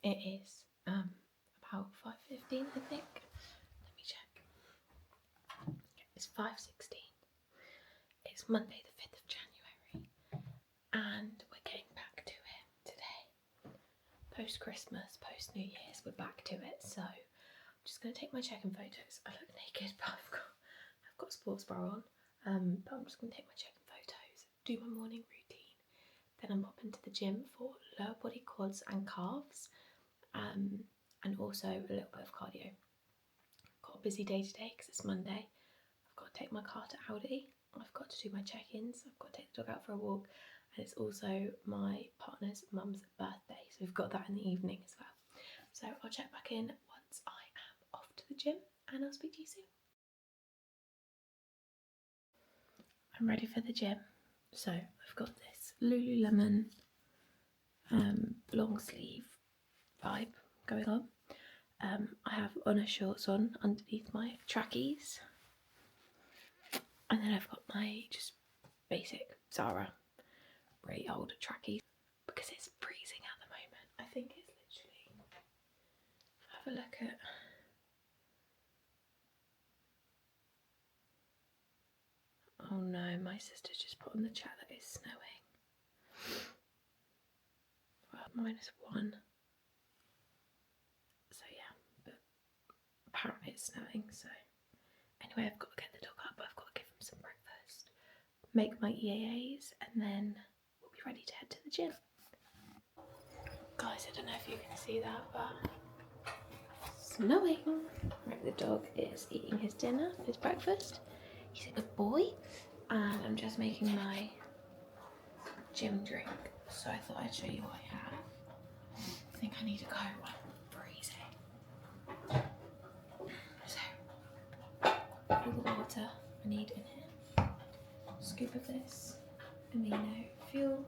It is about 5:15, I think. Let me check. It's 5:16. It's Monday the 5th of January, and we're getting back to it today. Post Christmas, post New Year's, we're back to it. So I'm just gonna take my check-in photos. I look naked, but I've got a sports bra on. But I'm just gonna take my check-in photos, do my morning routine, then I'm popping to the gym for lower body, quads, and calves. And also a little bit of cardio. Got a busy day today because it's Monday. I've got to take my car to Aldi. I've got to do my check-ins. I've got to take the dog out for a walk, and it's also my partner's mum's birthday, so we've got that in the evening as well. So I'll check back in once I am off to the gym, and I'll speak to you soon. I'm ready for the gym. So I've got this Lululemon long sleeve vibe going on. I have Honor shorts on underneath my trackies, and then I've got my just basic Zara really old trackies because it's freezing at the moment. I think it's literally, have a look at, oh no, my sister just put on the chat that it's snowing. Well, -1. So yeah, but apparently it's snowing, so anyway, I've got to get the dog up, I've got to give him some breakfast, make my EAAs, and then we'll be ready to head to the gym. Guys, I don't know if you can see that, but snowing. Right, the dog is eating his dinner, his breakfast. He's a good boy, and I'm just making my gym drink. So I thought I'd show you what I have. I think I need to go. I'm freezing. So all the water I need in here. Scoop of this amino fuel.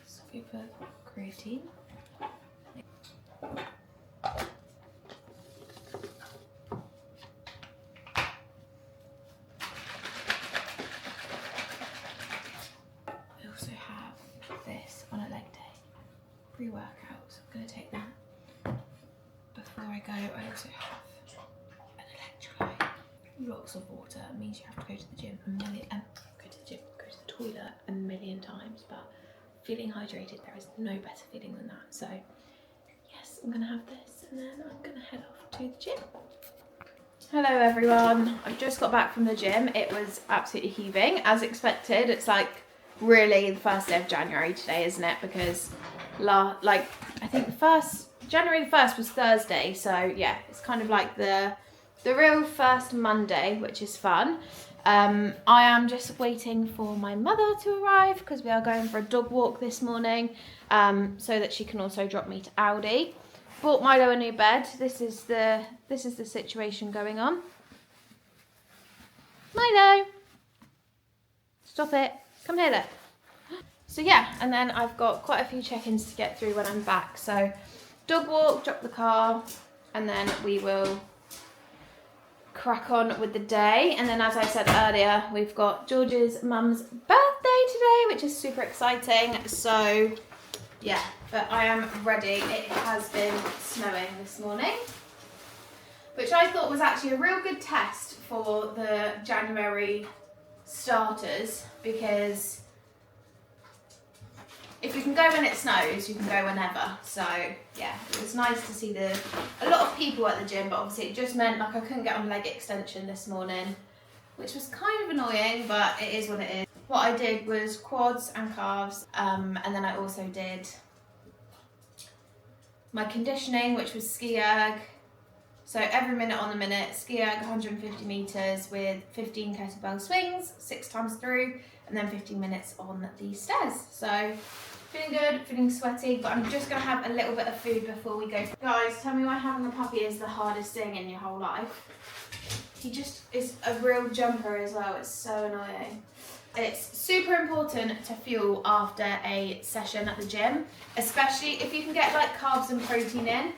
Scoop of creatine. I also have this on a leg day, pre-workout, so I'm going to take that. Before I go, I also have an electrolyte. Lots of water. It means you have to go to the gym go to the toilet a million times, but feeling hydrated, there is no better feeling than that. So yes, I'm going to have this, and then I'm going to head off to the gym. Hello everyone, I've just got back from the gym. It was absolutely heaving, as expected. It's like really the first day of January today, isn't it? Because I think January the 1st was Thursday, so yeah, it's kind of like the real first Monday, which is fun. I am just waiting for my mother to arrive because we are going for a dog walk this morning, so that she can also drop me to Aldi. Bought Milo a new bed. This is the situation going on. Milo, stop it. Come here, look. So yeah, and then I've got quite a few check-ins to get through when I'm back. So dog walk, drop the car, and then we will crack on with the day. And then, as I said earlier, we've got George's mum's birthday today, which is super exciting. So yeah, but I am ready. It has been snowing this morning, which I thought was actually a real good test for the January starters, because if you can go when it snows, you can go whenever. So yeah, it was nice to see a lot of people at the gym, but obviously it just meant like I couldn't get on leg extension this morning, which was kind of annoying, but it is what it is. What I did was quads and calves, and then I also did my conditioning, which was ski erg. So every minute on the minute, ski erg 150 meters with 15 kettlebell swings, 6 times through, and then 15 minutes on the stairs. So feeling good, feeling sweaty, but I'm just gonna have a little bit of food before we go. Guys, tell me why having a puppy is the hardest thing in your whole life. He just is a real jumper as well. It's so annoying. It's super important to fuel after a session at the gym, especially if you can get like carbs and protein in.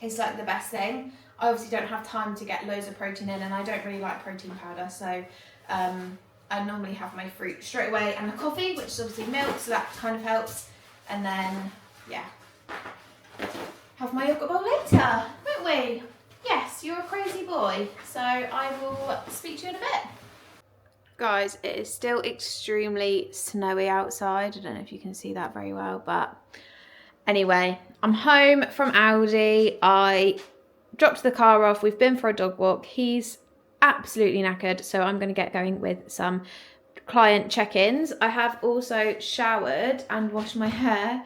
It's like the best thing. I obviously don't have time to get loads of protein in, and I don't really like protein powder, so I normally have my fruit straight away and the coffee, which is obviously milk, so that kind of helps. And then yeah, have my yogurt bowl later, won't we? Yes, you're a crazy boy. So I will speak to you in a bit. Guys, it is still extremely snowy outside. I don't know if you can see that very well, but anyway, I'm home from Aldi. I dropped the car off. We've been for a dog walk. He's absolutely knackered, so I'm going to get going with some client check-ins. I have also showered and washed my hair,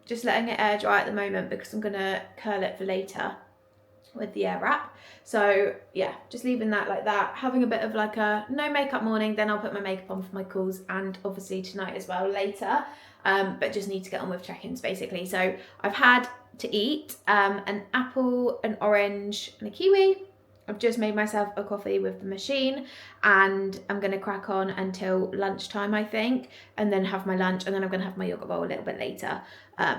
just letting it air dry at the moment because I'm going to curl it for later with the air wrap. So yeah, just leaving that like that, having a bit of like a no makeup morning, then I'll put my makeup on for my calls and obviously tonight as well later, but just need to get on with check-ins basically. So I've had to eat an apple, an orange and a kiwi. I've just made myself a coffee with the machine and I'm going to crack on until lunchtime, I think, and then have my lunch, and then I'm going to have my yogurt bowl a little bit later.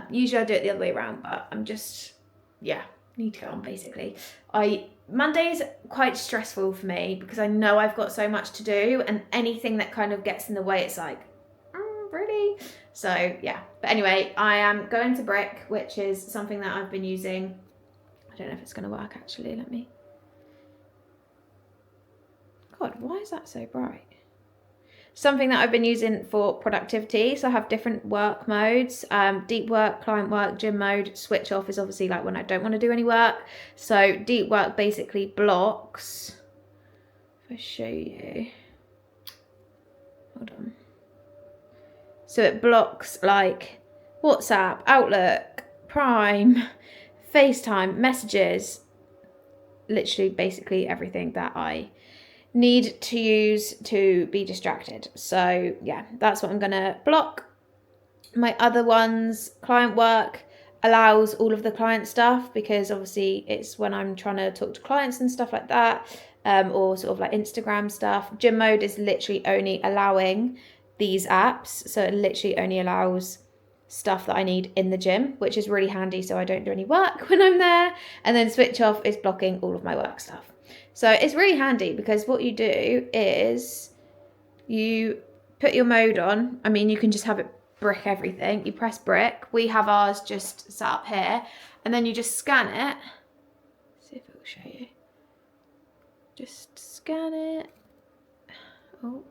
Usually I do it the other way around, but I'm just, yeah, need to get on basically. Monday's quite stressful for me because I know I've got so much to do, and anything that kind of gets in the way, it's like, really? So yeah, but anyway, I am going to Brick, which is something that I've been using. I don't know if it's going to work actually. Let me. God, why is that so bright? Something that I've been using for productivity. So I have different work modes, deep work, client work, gym mode. Switch off is obviously like when I don't want to do any work. So deep work basically blocks, if I show you, hold on. So it blocks like WhatsApp, Outlook, Prime, FaceTime, messages, literally basically everything that I need to use to be distracted. So yeah, that's what I'm gonna block. My other ones, client work, allows all of the client stuff because obviously it's when I'm trying to talk to clients and stuff like that, or sort of like Instagram stuff. Gym mode is literally only allowing these apps, so it literally only allows stuff that I need in the gym, which is really handy so I don't do any work when I'm there. And then switch off is blocking all of my work stuff. So it's really handy because what you do is you put your mode on. I mean, you can just have it brick everything. You press brick. We have ours just set up here, and then you just scan it. Let's see if it will show you. Just scan it. Oh.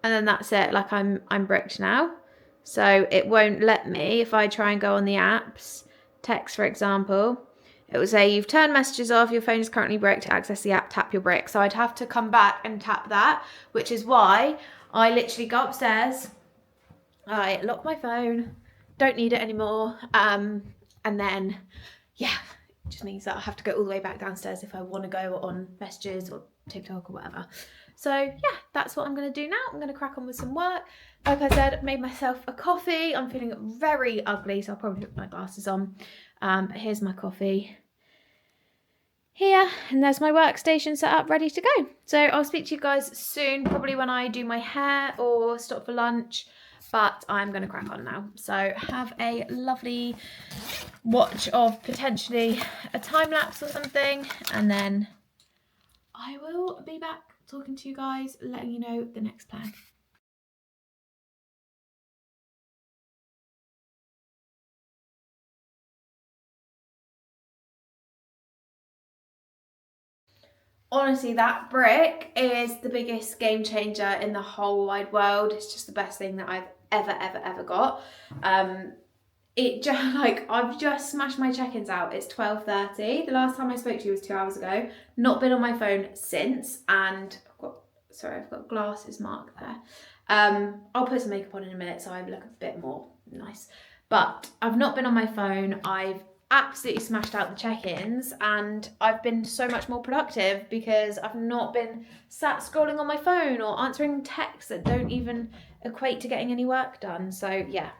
And then that's it. Like I'm bricked now. So it won't let me, if I try and go on the apps, text for example, it will say you've turned messages off, your phone is currently bricked, to access the app, tap your brick. So I'd have to come back and tap that, which is why I literally go upstairs, I lock my phone, don't need it anymore, and then, yeah, it just means that I have to go all the way back downstairs if I want to go on messages or TikTok or whatever. So yeah, that's what I'm going to do now. I'm going to crack on with some work. Like I said, made myself a coffee. I'm feeling very ugly, so I'll probably put my glasses on. But here's my coffee here, and there's my workstation set up ready to go. So I'll speak to you guys soon, probably when I do my hair or stop for lunch, but I'm going to crack on now. So have a lovely watch of potentially a time lapse or something, and then I will be back talking to you guys, letting you know the next plan. Honestly, that brick is the biggest game changer in the whole wide world. It's just the best thing that I've ever got. It just, like, I've just smashed my check-ins out. It's 12:30. The last time I spoke to you was 2 hours ago. Not been on my phone since, and I've got glasses marked there. I'll put some makeup on in a minute so I look a bit more nice. But I've not been on my phone. I've absolutely smashed out the check-ins, and I've been so much more productive because I've not been sat scrolling on my phone or answering texts that don't even equate to getting any work done. So yeah,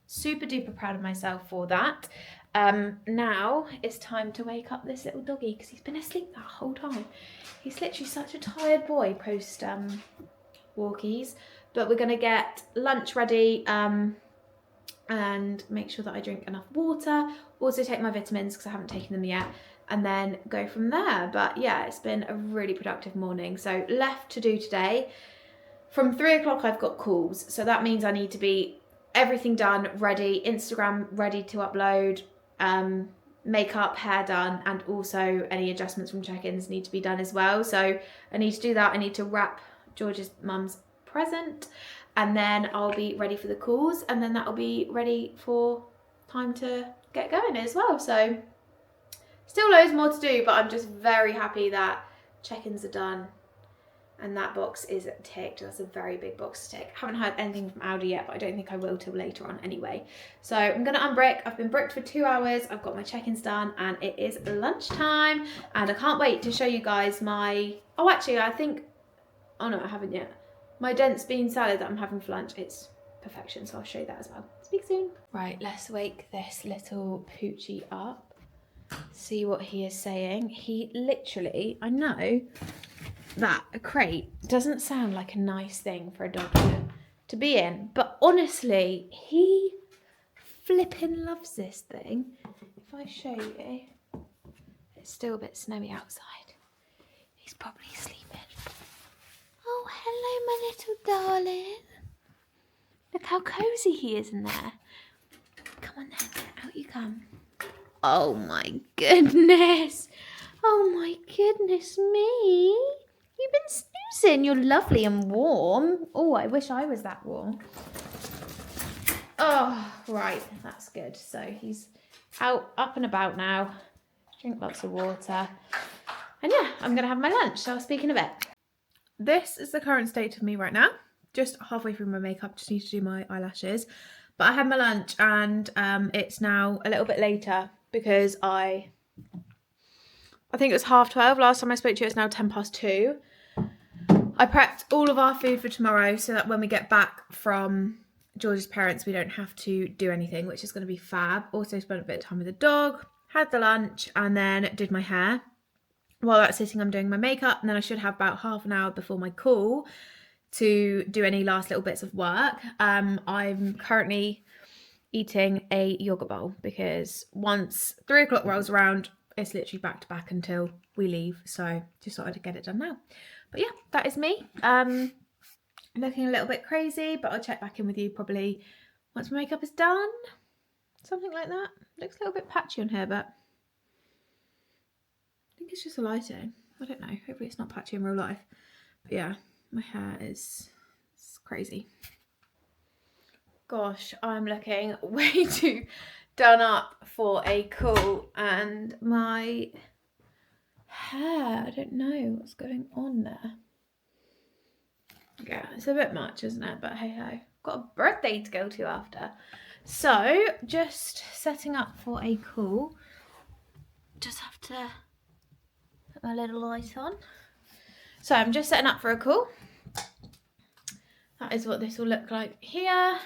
super duper proud of myself for that. Now it's time to wake up this little doggy because he's been asleep that whole time. He's literally such a tired boy post walkies. But we're gonna get lunch ready and make sure that I drink enough water. Also take my vitamins because I haven't taken them yet, and then go from there. But yeah, it's been a really productive morning. So left to do today. From 3 o'clock I've got calls, so that means I need to be everything done, ready, Instagram ready to upload, makeup, hair done, and also any adjustments from check-ins need to be done as well. So I need to do that. I need to wrap George's mum's present, and then I'll be ready for the calls, and then that'll be ready for time to get going as well. So still loads more to do, but I'm just very happy that check-ins are done and that box is ticked. That's a very big box to tick. Haven't heard anything from Aldi yet, but I don't think I will till later on anyway. So I'm gonna unbrick. I've been bricked for 2 hours. I've got my check-ins done and it is lunchtime. And I can't wait to show you guys my, oh actually I think, oh no I haven't yet. My dense bean salad that I'm having for lunch, it's perfection, so I'll show you that as well. Speak soon. Right, let's wake this little poochie up. See what he is saying. He literally, I know, that a crate doesn't sound like a nice thing for a dog to be in, but honestly he flipping loves this thing. If I show you, it's still a bit snowy outside. He's probably sleeping. Oh hello my little darling, look how cozy he is in there. Come on then, out you come. Oh my goodness, oh my goodness me. You've been snoozing. You're lovely and warm. Oh, I wish I was that warm. Oh, right. That's good. So he's out, up and about now. Drink lots of water. And yeah, I'm going to have my lunch. So I'll speak in a bit. This is the current state of me right now. Just halfway through my makeup. Just need to do my eyelashes. But I had my lunch and it's now a little bit later because I think it was 12:30 last time I spoke to you. It's now 2:10. I prepped all of our food for tomorrow so that when we get back from George's parents, we don't have to do anything, which is going to be fab. Also spent a bit of time with the dog, had the lunch, and then did my hair. While that's sitting, I'm doing my makeup, and then I should have about half an hour before my call to do any last little bits of work. I'm currently eating a yogurt bowl because once 3 o'clock rolls around, it's literally back to back until we leave. So just thought I'd get it done now. But yeah, that is me. Looking a little bit crazy, but I'll check back in with you probably once my makeup is done. Something like that. Looks a little bit patchy on here, but I think it's just the lighting. I don't know. Hopefully it's not patchy in real life. But yeah, my hair is crazy. Gosh, I'm looking way too done up for a call, and my hair, I don't know what's going on there. Yeah, it's a bit much, isn't it? But hey ho, got a birthday to go to after. So just setting up for a call. Just have to put my little light on. So I'm just setting up for a call. That is what this will look like here.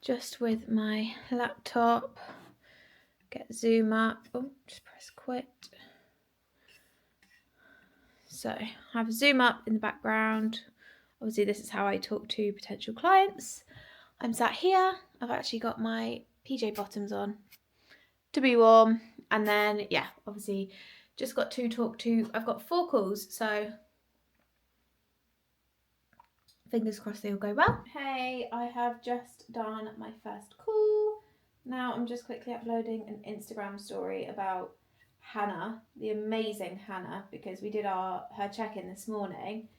Just with my laptop. Get Zoom up. Oh, just press quit. So have Zoom up in the background. Obviously this is how I talk to potential clients. I'm sat here. I've actually got my PJ bottoms on to be warm. And then, yeah, obviously just got to talk to, I've got 4 calls. So fingers crossed they all go well. Hey, I have just done my first call. Now I'm just quickly uploading an Instagram story about Hannah, the amazing Hannah, because we did her check-in this morning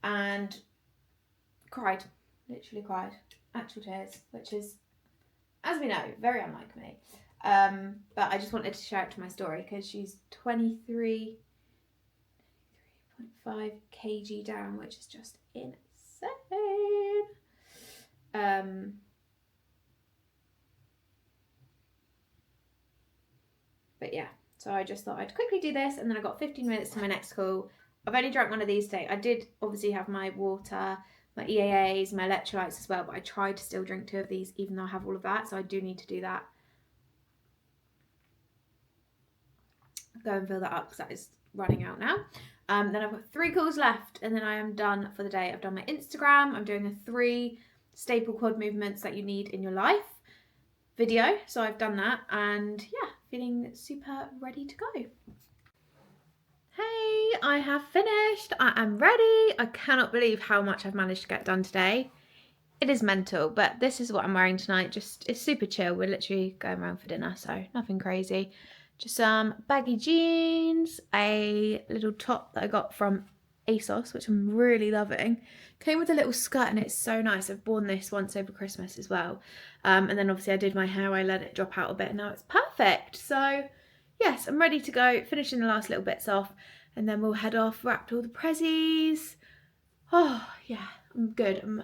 and cried, literally cried, actual tears, which is, as we know, very unlike me. But I just wanted to share it to my story because she's 23.5 kg down, which is just insane. But yeah, so I just thought I'd quickly do this, and then I got 15 minutes to my next call. I've only drank one of these today. I did obviously have my water, my EAAs, my electrolytes as well, but I tried to still drink 2 of these even though I have all of that, so I do need to do that. Go and fill that up because that is running out now. Then I've got 3 calls left and then I am done for the day. I've done my Instagram. I'm doing a 3 staple quad movements that you need in your life video. So I've done that and yeah, feeling super ready to go. Hey, I have finished. I am ready. I cannot believe how much I've managed to get done today. it is mental, but this is what I'm wearing tonight. Just, it's super chill. We're literally going around for dinner, so nothing crazy. Just some baggy jeans, a little top that I got from ASOS, which I'm really loving. Came with a little skirt and it's so nice. I've worn this once over Christmas as well. And then obviously I did my hair, I let it drop out a bit, and now it's perfect. So yes, I'm ready to go, finishing the last little bits off, and then we'll head off, wrapped all the prezzies. Oh yeah, I'm good. I'm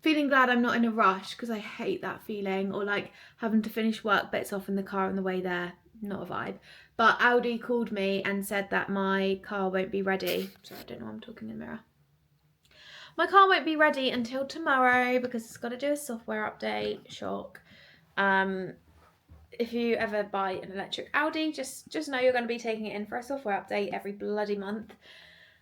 feeling glad I'm not in a rush, because I hate that feeling, or like having to finish work bits off in the car on the way there. Not a vibe. But Audi called me and said that my car won't be ready. Sorry, I don't know why I'm talking in the mirror. My car won't be ready until tomorrow because it's got to do a software update. Shock. If you ever buy an electric Audi, just know you're going to be taking it in for a software update every bloody month,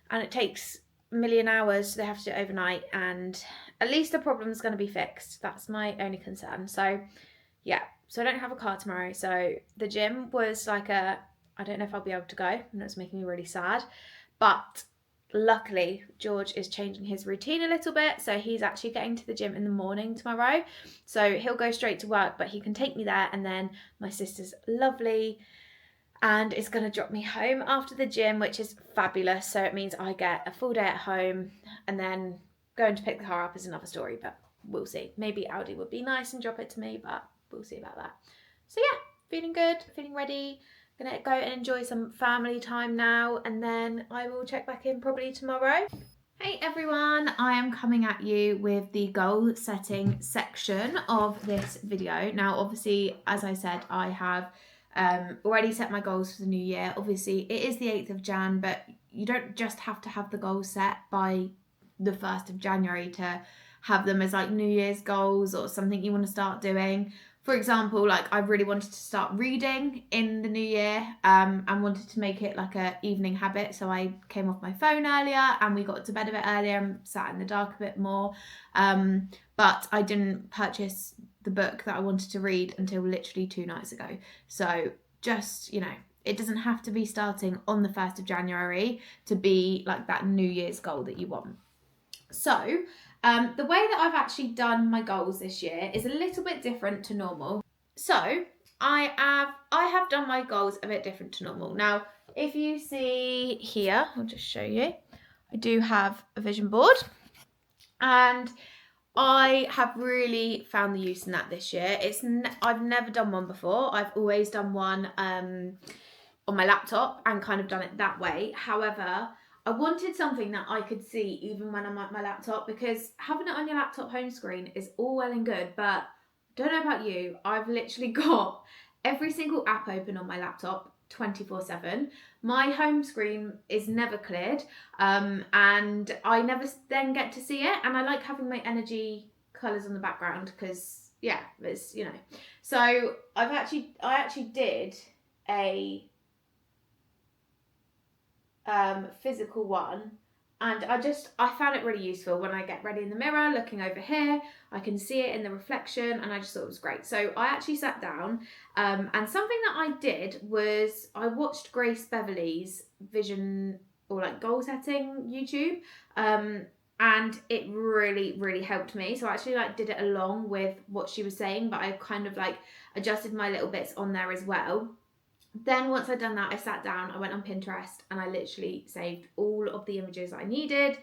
and it takes a million hours, so they have to do it overnight, and at least the problem's going to be fixed. That's my only concern. So yeah, so I don't have a car tomorrow. So the gym was like I don't know if I'll be able to go, and it's making me really sad. But luckily, George is changing his routine a little bit. So he's actually getting to the gym in the morning tomorrow. So he'll go straight to work, but he can take me there. And then my sister's lovely and is going to drop me home after the gym, which is fabulous. So it means I get a full day at home, and then going to pick the car up is another story, but we'll see. Maybe Audi would be nice and drop it to me, but we'll see about that. So yeah, feeling good, feeling ready. Gonna go and enjoy some family time now, and then I will check back in probably tomorrow. Hey everyone, I am coming at you with the goal setting section of this video. Now obviously, as I said, I have already set my goals for the new year. Obviously it is the 8th of Jan, but you don't just have to have the goals set by the 1st of January to have them as like New Year's goals or something you want to start doing. For example, like I really wanted to start reading in the new year, and wanted to make it like a evening habit. So I came off my phone earlier and we got to bed a bit earlier and sat in the dark a bit more. But I didn't purchase the book that I wanted to read until literally 2 nights ago. So just, you know, it doesn't have to be starting on the 1st of January to be like that New Year's goal that you want. So the way that I've actually done my goals this year is a little bit different to normal. So I have done my goals a bit different to normal. Now, if you see here, I'll just show you. I do have a vision board, and I have really found the use in that this year. I've never done one before. I've always done one on my laptop and kind of done it that way. However, I wanted something that I could see even when I'm at my laptop, because having it on your laptop home screen is all well and good, but don't know about you, I've literally got every single app open on my laptop 24/7. My home screen is never cleared, and I never then get to see it, and I like having my energy colours on the background because yeah, it's, you know. So I actually did a physical one, and I found it really useful. When I get ready in the mirror looking over here, I can see it in the reflection, and I just thought it was great. So I actually sat down, and something that I did was I watched Grace Beverley's vision or like goal setting YouTube, and it really helped me. So I actually like did it along with what she was saying, but I kind of like adjusted my little bits on there as well. Then once I'd done that, I sat down, I went on Pinterest, and I literally saved all of the images I needed.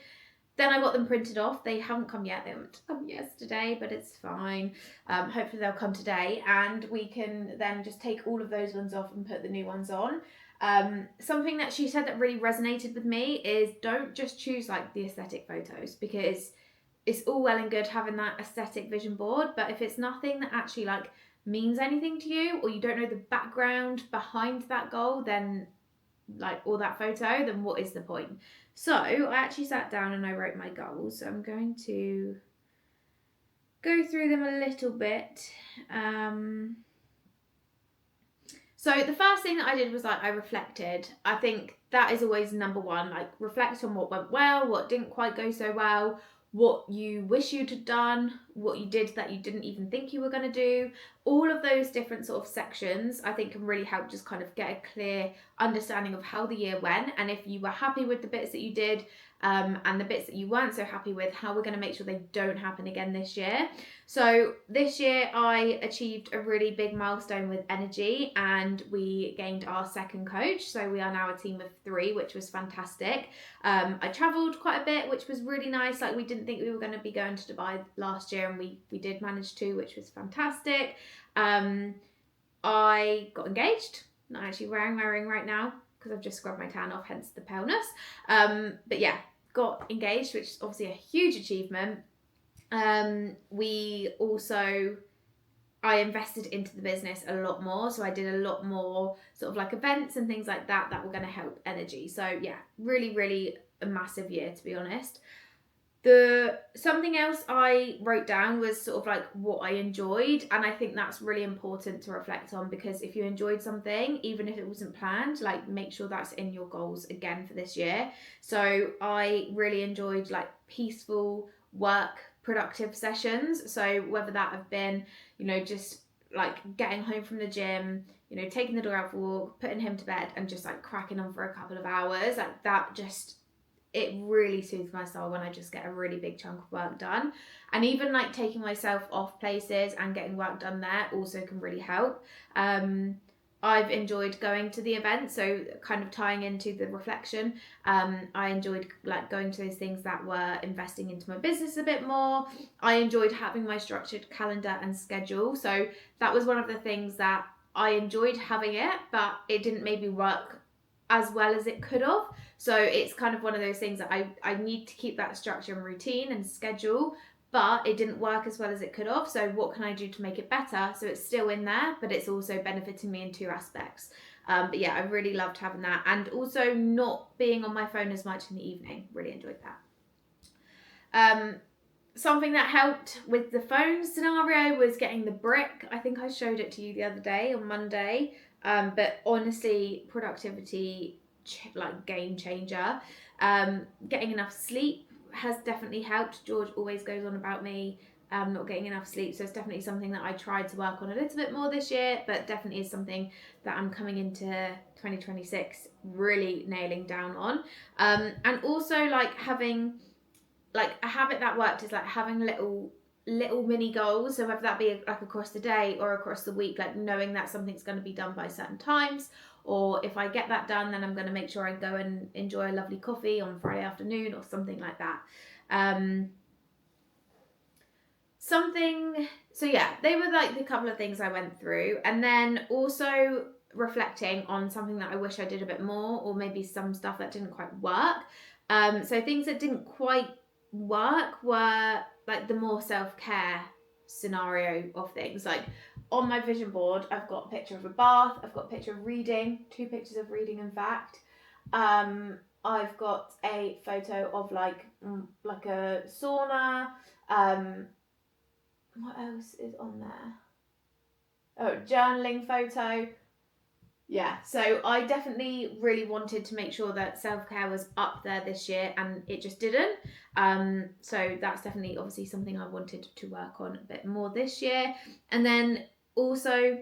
Then I got them printed off. They haven't come yet. They were meant to come yesterday, but it's fine. Hopefully they'll come today, and we can then just take all of those ones off and put the new ones on. Something that she said that really resonated with me is don't just choose like the aesthetic photos, because it's all well and good having that aesthetic vision board, but if it's nothing that actually like means anything to you, or you don't know the background behind that goal, then like, or that photo, then what is the point? So I actually sat down and I wrote my goals. So I'm going to go through them a little bit. So the first thing that I did was like I reflected. I think that is always number one, like reflect on what went well, what didn't quite go so well, what you wish you'd have done, what you did that you didn't even think you were going to do. All of those different sort of sections I think can really help just kind of get a clear understanding of how the year went, and if you were happy with the bits that you did, and the bits that you weren't so happy with, how we're going to make sure they don't happen again this year. So this year I achieved a really big milestone with Energy, and we gained our second coach. So we are now a team of 3, which was fantastic. I travelled quite a bit, which was really nice. Like, we didn't think we were going to be going to Dubai last year, and we did manage to, which was fantastic. I got engaged. Not actually wearing my ring right now because I've just scrubbed my tan off, hence the paleness. But yeah, got engaged, which is obviously a huge achievement. I invested into the business a lot more, so I did a lot more sort of like events and things like that were going to help Energy. So yeah, really a massive year, to be honest. Something else I wrote down was sort of like what I enjoyed, and I think that's really important to reflect on, because if you enjoyed something, even if it wasn't planned, like, make sure that's in your goals again for this year. So I really enjoyed like peaceful work, productive sessions. So whether that have been, just like getting home from the gym, taking the dog out for a walk, putting him to bed, and just like cracking on for a couple of hours, like that, just, it really soothes my soul when I just get a really big chunk of work done. And even like taking myself off places and getting work done there also can really help. I've enjoyed going to the event, so kind of tying into the reflection. I enjoyed like going to those things that were investing into my business a bit more. I enjoyed having my structured calendar and schedule. So that was one of the things that I enjoyed having it, but it didn't maybe work as well as it could have. So it's kind of one of those things that I need to keep that structure and routine and schedule, but it didn't work as well as it could have. So what can I do to make it better? So it's still in there, but it's also benefiting me in 2 aspects. But yeah, I really loved having that. And also not being on my phone as much in the evening. Really enjoyed that. Something that helped with the phone scenario was getting the brick. I think I showed it to you the other day on Monday. But honestly, productivity, like game changer. Getting enough sleep has definitely helped. George always goes on about me not getting enough sleep, so it's definitely something that I tried to work on a little bit more this year, but definitely is something that I'm coming into 2026 really nailing down on. And also like having like a habit that worked is like having little mini goals. So whether that be like across the day or across the week, like knowing that something's going to be done by certain times, or if I get that done, then I'm going to make sure I go and enjoy a lovely coffee on Friday afternoon or something like that. So yeah, they were like the couple of things I went through. And then also reflecting on something that I wish I did a bit more, or maybe some stuff that didn't quite work. So things that didn't quite work were like the more self-care scenario of things. Like on my vision board, I've got a picture of a bath, I've got a picture of reading, 2 pictures of reading in fact. I've got a photo of like a sauna. What else is on there? Oh, journaling photo. Yeah, so I definitely really wanted to make sure that self-care was up there this year, and it just didn't. So that's definitely obviously something I wanted to work on a bit more this year. And then also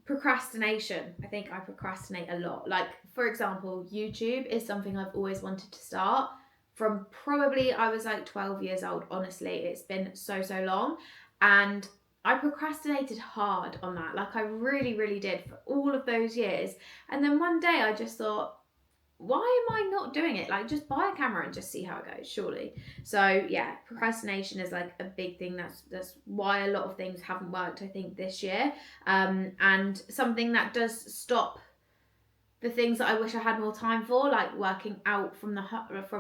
procrastination. I think I procrastinate a lot. Like, for example, YouTube is something I've always wanted to start from probably I was like 12 years old. Honestly, it's been so long. And I procrastinated hard on that. Like I really did for all of those years. And then one day I just thought, why am I not doing it? Like, just buy a camera and just see how it goes, surely. So yeah, procrastination is like a big thing. That's why a lot of things haven't worked, I think, this year. And something that does stop the things that I wish I had more time for, like working out from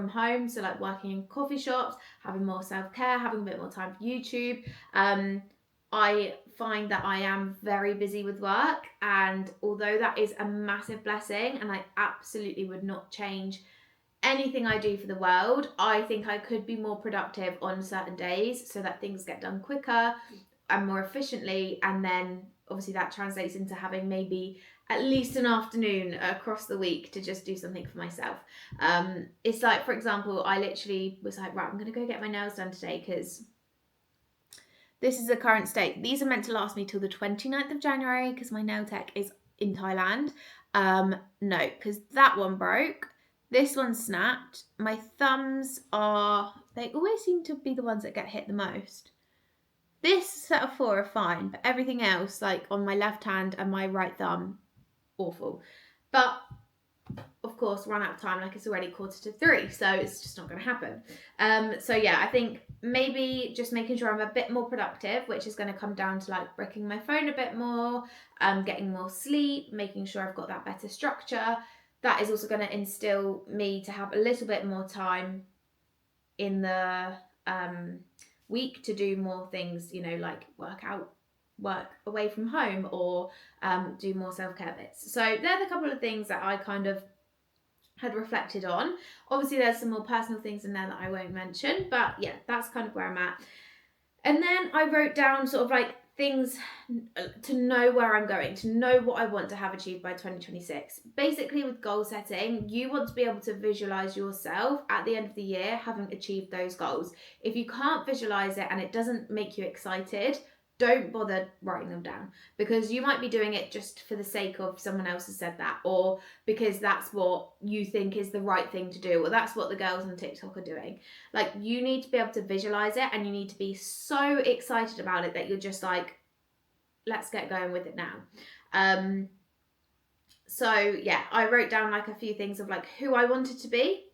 home, so like working in coffee shops, having more self-care, having a bit more time for YouTube. I find that I am very busy with work, and although that is a massive blessing and I absolutely would not change anything I do for the world, I think I could be more productive on certain days so that things get done quicker and more efficiently, and then obviously that translates into having maybe at least an afternoon across the week to just do something for myself. It's like, for example, I literally was like, right, I'm going to go get my nails done today because this is the current state. These are meant to last me till the 29th of January because my nail tech is in Thailand. No, because that one broke. This one snapped. My thumbs they always seem to be the ones that get hit the most. This set of 4 are fine, but everything else, like on my left hand and my right thumb, awful. But of course, run out of time, like it's already 2:45, so it's just not going to happen. So yeah, I think maybe just making sure I'm a bit more productive, which is going to come down to like bricking my phone a bit more, getting more sleep, making sure I've got that better structure. That is also going to instill me to have a little bit more time in the week to do more things, you know, like work away from home, or do more self-care bits. So they're the couple of things that I kind of had reflected on. Obviously there's some more personal things in there that I won't mention, but yeah, that's kind of where I'm at. And then I wrote down sort of like things to know where I'm going, to know what I want to have achieved by 2026. Basically, with goal setting, you want to be able to visualize yourself at the end of the year having achieved those goals. If you can't visualize it and it doesn't make you excited, don't bother writing them down, because you might be doing it just for the sake of someone else has said that, or because that's what you think is the right thing to do, or that's what the girls on TikTok are doing. Like, you need to be able to visualize it, and you need to be so excited about it that you're just like, let's get going with it now. So yeah, I wrote down like a few things of like who I wanted to be.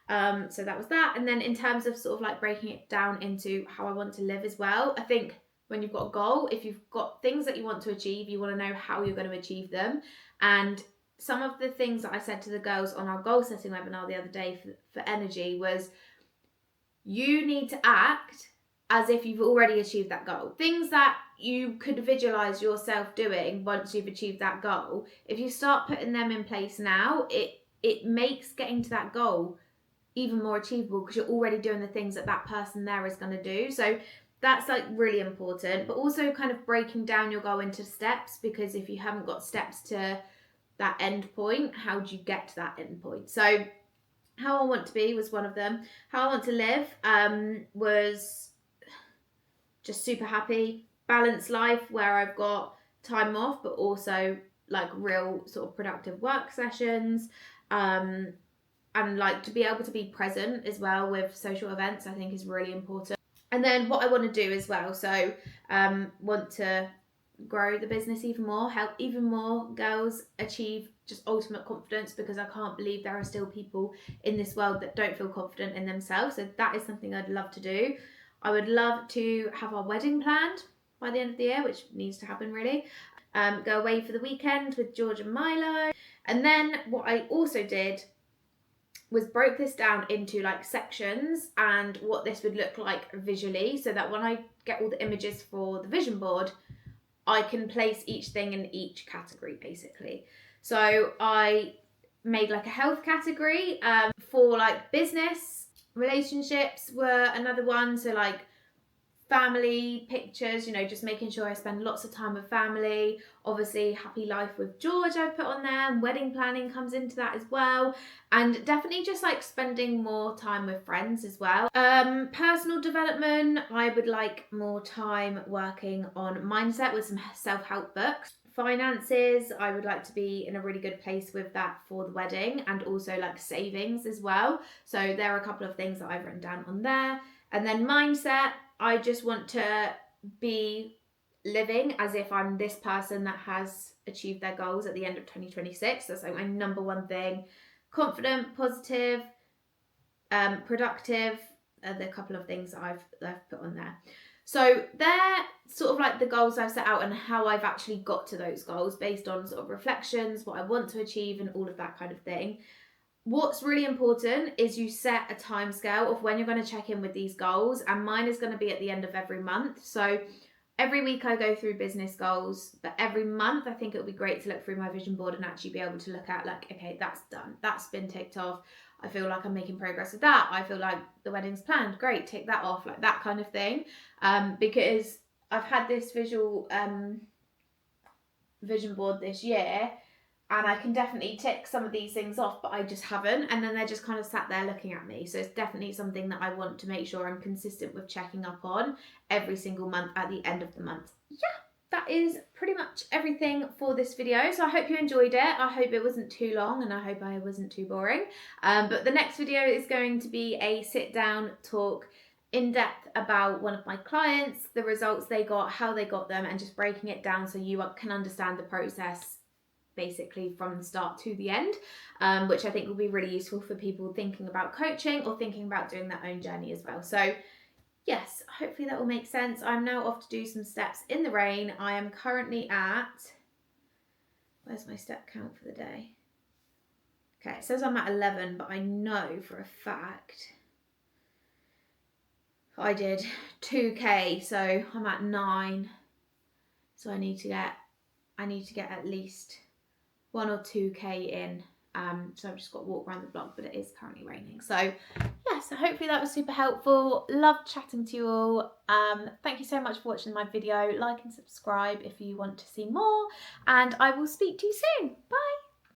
So that was that. And then in terms of sort of like breaking it down into how I want to live as well, I think when you've got a goal, if you've got things that you want to achieve, you want to know how you're going to achieve them. And some of the things that I said to the girls on our goal setting webinar the other day for energy was, you need to act as if you've already achieved that goal. Things that you could visualize yourself doing once you've achieved that goal, if you start putting them in place now, it makes getting to that goal even more achievable, because you're already doing the things that that person there is going to do. So that's like really important. But also kind of breaking down your goal into steps, because if you haven't got steps to that end point, how do you get to that end point? So how I want to be was one of them. How I want to live was just super happy, balanced life where I've got time off, but also like real sort of productive work sessions. And like to be able to be present as well with social events, I think is really important. And then what I want to do as well, so want to grow the business even more, help even more girls achieve just ultimate confidence, because I can't believe there are still people in this world that don't feel confident in themselves. So that is something I'd love to do. I would love to have our wedding planned by the end of the year, which needs to happen really. Go away for the weekend with George and Milo. And then what I also did was broke this down into like sections and what this would look like visually, so that when I get all the images for the vision board, I can place each thing in each category basically. So I made like a health category for like business. Relationships were another one, so like family pictures, you know, just making sure I spend lots of time with family. Obviously happy life with George I've put on there, and wedding planning comes into that as well, and definitely just like spending more time with friends as well. Personal development, I would like more time working on mindset with some self-help books. Finances, I would like to be in a really good place with that for the wedding, and also like savings as well. So there are a couple of things that I've written down on there. And then mindset, I just want to be living as if I'm this person that has achieved their goals at the end of 2026. That's like my number one thing. Confident, positive, productive are the couple of things that I've put on there. So they're sort of like the goals I've set out and how I've actually got to those goals based on sort of reflections, what I want to achieve and all of that kind of thing. What's really important is you set a time scale of when you're going to check in with these goals, and mine is going to be at the end of every month. So every week I go through business goals, but every month I think it would be great to look through my vision board and actually be able to look at like, okay, that's done, that's been ticked off. I feel like I'm making progress with that. I feel like the wedding's planned, great, tick that off, like that kind of thing. Because I've had this vision board this year, and I can definitely tick some of these things off, but I just haven't. And then they're just kind of sat there looking at me. So it's definitely something that I want to make sure I'm consistent with checking up on every single month at the end of the month. Yeah. that is pretty much everything for this video. So I hope you enjoyed it. I hope it wasn't too long, and I hope I wasn't too boring. But the next video is going to be a sit down talk in depth about one of my clients, the results they got, how they got them, and just breaking it down so you can understand the process basically from the start to the end, which I think will be really useful for people thinking about coaching or thinking about doing their own journey as well. So yes, hopefully that will make sense. I'm now off to do some steps in the rain. I am currently at, where's my step count for the day? Okay, it says I'm at 11, but I know for a fact I did 2k, so I'm at 9. So I need to get at least 1 or 2k in. So I've just got to walk around the block, but it is currently raining. So yeah, so hopefully that was super helpful. Loved chatting to you all. Thank you so much for watching my video. Like and subscribe if you want to see more, and I will speak to you soon. Bye.